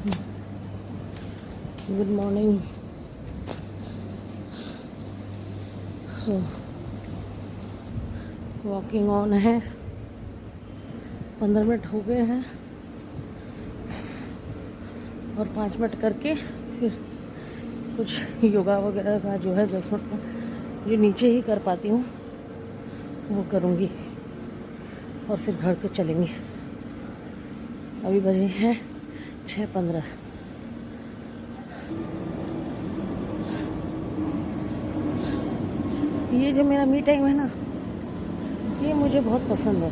Good morning. So walking on है, 15 minute हो गए हैं और 5 मिनट करके फिर कुछ योगा वगैरह का जो है 10 मिनट का जो नीचे ही कर पाती हूँ वो करूँगी और फिर घर को चलेंगे। अभी बजे हैं 6:15। ये जो मेरा मी टाइम है ना, ये मुझे बहुत पसंद है।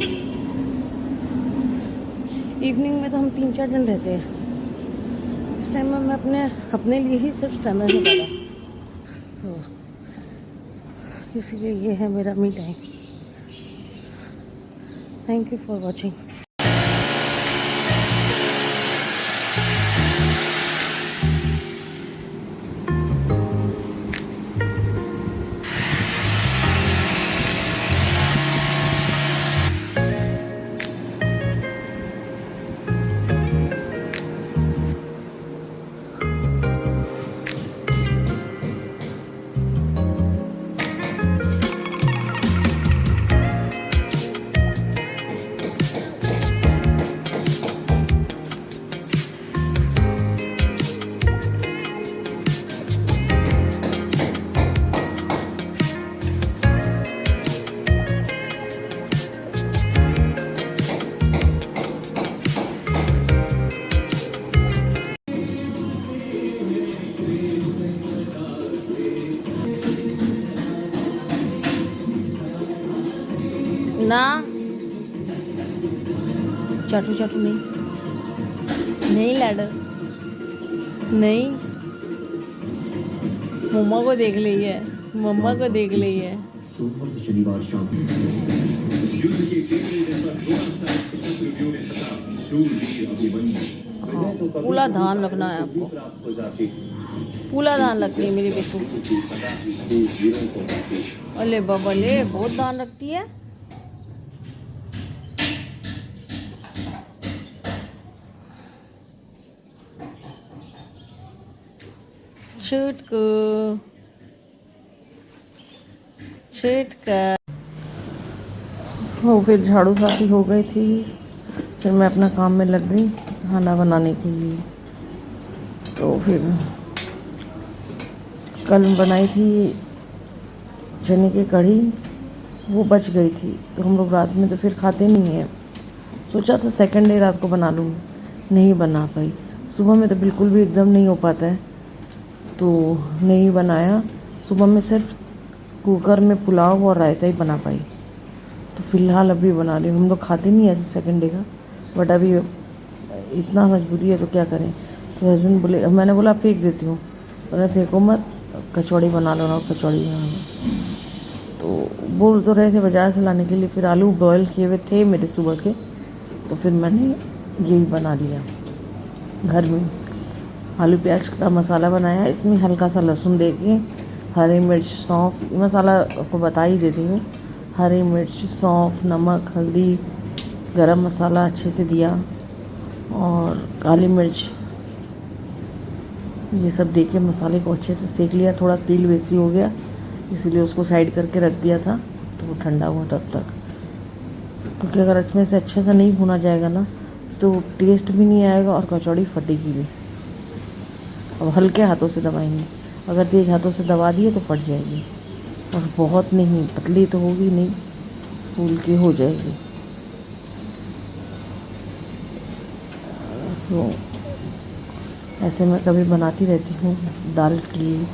इवनिंग में तो हम 3-4 जन रहते हैं, इस टाइम में मैं अपने लिए ही सिर्फ टाइम निकाला, तो इसीलिए ये है मेरा me time. Thank you for watching. ना चाटू चाटू नहीं लैडर नहीं। मम्मा को देख ली है, मम्मा को देख ली है। सोमवार से शनिवार शाम पूरा ध्यान रखना है आपको, पूरा ध्यान रखती है मेरी बेटू। अले बाबा ले, बहुत ध्यान रखती है। छुटकू छुटका। तो फिर झाड़ू साफी हो गई थी, फिर मैं अपना काम में लग गई खाना बनाने के लिए। तो फिर कल बनाई थी चने की कढ़ी, वो बच गई थी, तो हम लोग रात में तो फिर खाते नहीं हैं। सोचा था सेकंड डे रात को बना लूँगी, नहीं बना पाई। सुबह में तो बिल्कुल भी एकदम नहीं हो पाता है, तो नहीं बनाया। सुबह में सिर्फ कुकर में पुलाव और रायता ही बना पाई। तो फ़िलहाल अभी बना रही हूँ। हम लोग खाते नहीं ऐसे सेकंड डे का, बट अभी इतना मजबूरी है तो क्या करें। तो हस्बैंड बोले, मैंने बोला फेंक देती हूँ, तो मैंने फेंको मत, कचौड़ी बना लो ना, कचौड़ी बना लो। तो बोल तो रहे थे बाज़ार से लाने के लिए, फिर आलू बॉयल किए हुए थे मेरे सुबह के, तो फिर मैंने यही बना लिया घर में। आलू प्याज का मसाला बनाया, इसमें हल्का सा लहसुन देके, हरी मिर्च, सौंफ, मसाला आपको बता ही देती हूँ। हरी मिर्च, सौंफ, नमक, हल्दी, गरम मसाला अच्छे से दिया और काली मिर्च, ये सब देके मसाले को अच्छे से सेक लिया। थोड़ा तेल वैसी हो गया, इसीलिए उसको साइड करके रख दिया था, तो वो ठंडा हुआ तब तक। क्योंकि अगर इसमें से अच्छे से नहीं भुना जाएगा ना, तो टेस्ट भी नहीं आएगा और कचौड़ी फटेगी भी। अब हल्के हाथों से दबाएंगे, अगर तेज़ हाथों से दबा दिए तो फट जाएगी। और बहुत नहीं, पतली तो होगी नहीं, फूल की हो जाएगी। सो ऐसे मैं कभी बनाती रहती हूँ, दाल की,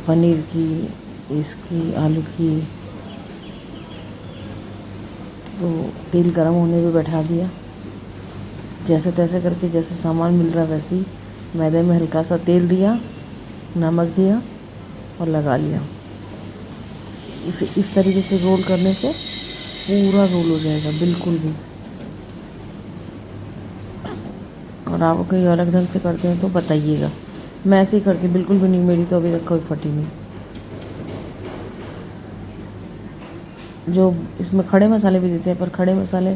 पनीर की, इसकी, आलू की। तो तेल गरम होने पे बैठा दिया, जैसे तैसे करके, जैसे सामान मिल रहा वैसे ही मैदे में हल्का सा तेल दिया, नमक दिया और लगा लिया। इसे इस तरीके से रोल करने से पूरा रोल हो जाएगा बिल्कुल भी। और आप कहीं अलग ढंग से करते हैं तो बताइएगा। मैं ऐसे ही करती, बिल्कुल भी नहीं, मेरी तो अभी तक कोई फटी नहीं। जो इसमें खड़े मसाले भी देते हैं, पर खड़े मसाले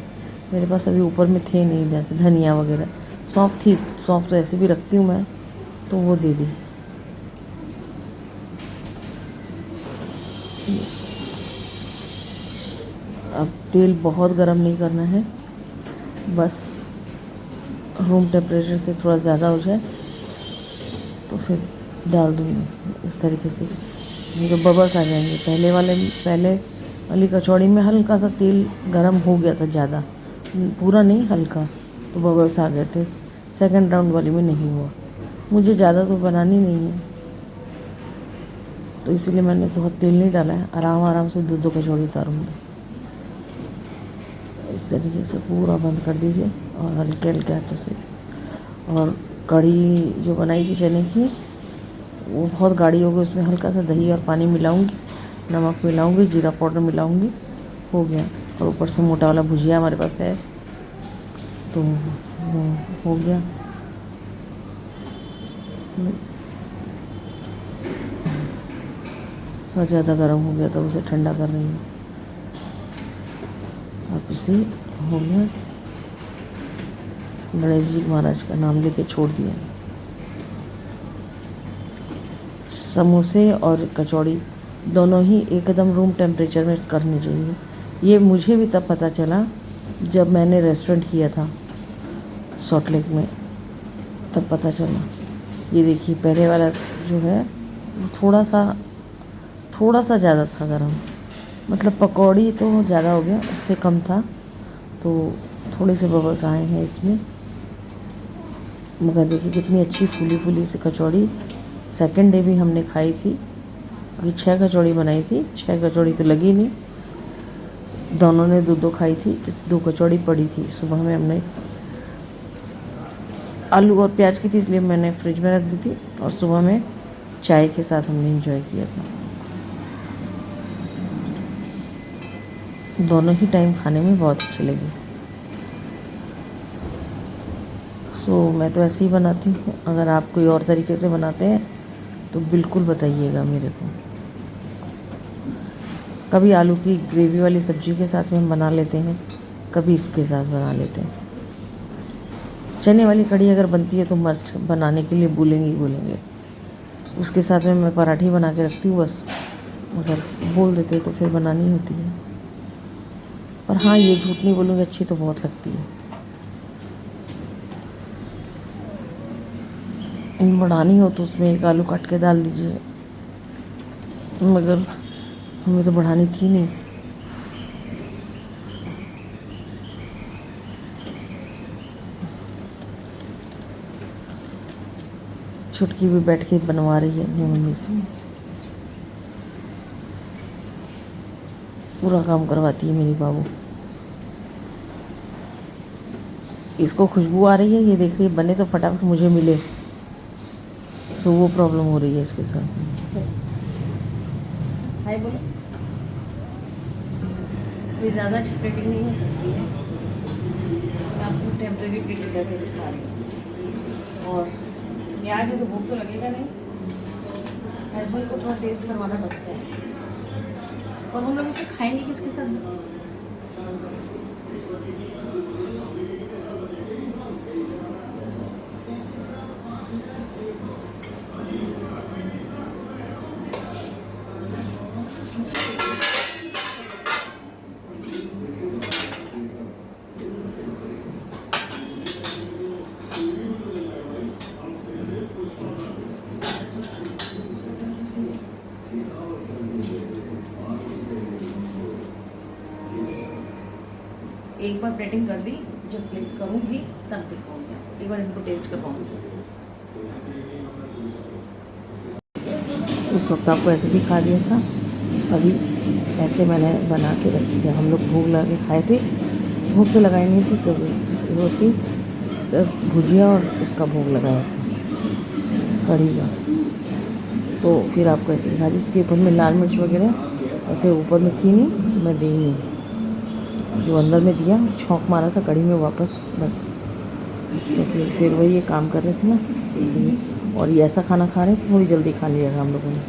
मेरे पास अभी ऊपर में थे नहीं, जैसे धनिया वगैरह। सौंफ थी, सौंफ तो ऐसे भी रखती हूँ मैं, तो वो दे दी। अब तेल बहुत गर्म नहीं करना है, बस रूम टेम्परेचर से थोड़ा ज़्यादा हो जाए तो फिर डाल दूँगी इस तरीके से, नहीं तो बबल्स आ जाएंगे। पहले वाली कचौड़ी में हल्का सा तेल गरम हो गया था, ज़्यादा पूरा नहीं, हल्का, तो बबल्स आ गए थे। सेकंड राउंड वाली में नहीं हुआ। मुझे ज़्यादा तो बनानी नहीं है, तो इसीलिए मैंने बहुत तेल नहीं डाला है। आराम से दो कचौड़ी उतारूँगी। इस तरीके से पूरा बंद कर दीजिए और हल्के हल्के हाथों से। और कढ़ी जो बनाई थी चने की, वो बहुत गाढ़ी हो गई, उसमें हल्का सा दही और पानी मिलाऊंगी, नमक मिलाऊंगी, जीरा पाउडर मिलाऊंगी, हो गया। और ऊपर से मोटा वाला भुजिया हमारे पास है, तो वो हो गया। थोड़ा ज़्यादा गर्म हो गया तो उसे ठंडा कर रही हूँ। अब इसे हो गया, गणेश जी महाराज का नाम लेके छोड़ दिया। समोसे और कचौड़ी दोनों ही एकदम रूम टेम्परेचर में करनी चाहिए। ये मुझे भी तब पता चला जब मैंने रेस्टोरेंट किया था सॉल्ट लेक में, तब पता चला। ये देखिए पहले वाला जो है वो थोड़ा सा ज़्यादा था गरम, मतलब पकौड़ी तो ज़्यादा हो गया, उससे कम था, तो थोड़े से बबल्स आए हैं इसमें। मगर देखिए कितनी अच्छी फूली फूली सी कचौड़ी। सेकंड डे भी हमने खाई थी, क्योंकि 6 कचौड़ी बनाई थी, 6 कचौड़ी तो लगी नहीं, दोनों ने दो खाई थी, तो 2 कचौड़ी पड़ी थी। सुबह में हमने आलू और प्याज की थी, इसलिए मैंने फ्रिज में रख दी थी, और सुबह में चाय के साथ हमने एंजॉय किया था। दोनों ही टाइम खाने में बहुत अच्छी लगी। मैं तो ऐसे ही बनाती हूँ। अगर आप कोई और तरीके से बनाते हैं तो बिल्कुल बताइएगा मेरे को। कभी आलू की ग्रेवी वाली सब्ज़ी के साथ में हम बना लेते हैं, कभी इसके साथ बना लेते हैं। चने वाली कढ़ी अगर बनती है तो मस्ट बनाने के लिए बोलेंगे। उसके साथ में मैं पराठे बना के रखती हूँ बस, मगर बोल देते तो फिर बनानी होती है। पर हाँ, ये झूठ नहीं बोलूँगी, अच्छी तो बहुत लगती है। बढ़ानी हो तो उसमें एक आलू काट के डाल दीजिए, मगर हमें तो बढ़ानी थी नहीं। छुटकी भी बैठ के बनवा रही है अपनी मम्मी से, पूरा काम करवाती है मेरी बाबू। इसको खुशबू आ रही है, ये देख रही है बने तो फटाफट मुझे मिले, सो वो प्रॉब्लम हो रही है इसके साथ। हाय बोलो। कोई ज़्यादा प्लेटिंग नहीं हो सकती है, मैं आपको टेम्प्रेरी प्लेटिंग करके दिखा रही हूँ। और प्याज है तो भूख तो लगेगा नहीं, ऐसे को थोड़ा टेस्ट करवाना पड़ता है। और हम लोग इसे खाएंगे किसके साथ? एक बार प्लेटिंग कर दी, जब प्लेट करूँगी तब दिखाऊंगी, एक बार इनको टेस्ट करवाऊँगी। उस वक्त आपको ऐसे दिखा दिया था, अभी ऐसे मैंने बना के रख। जब हम लोग भूख लगा के खाए थे, भूख तो लगाई नहीं थी, कभी वो थी सिर्फ भुजिया और उसका भोग लगाया था कढ़ी का, तो फिर आपको ऐसे दिखा दी। इसके ऊपर में लाल मिर्च वगैरह ऐसे ऊपर में थी नहीं, तो मैं दी नहीं, जो अंदर में दिया छौंक मारा था कढ़ी में वापस, बस। तो फिर वही ये काम कर रहे थे ना, इसलिए। और ये ऐसा खाना खा रहे थे, थोड़ी जल्दी खा लिया था हम लोगों ने।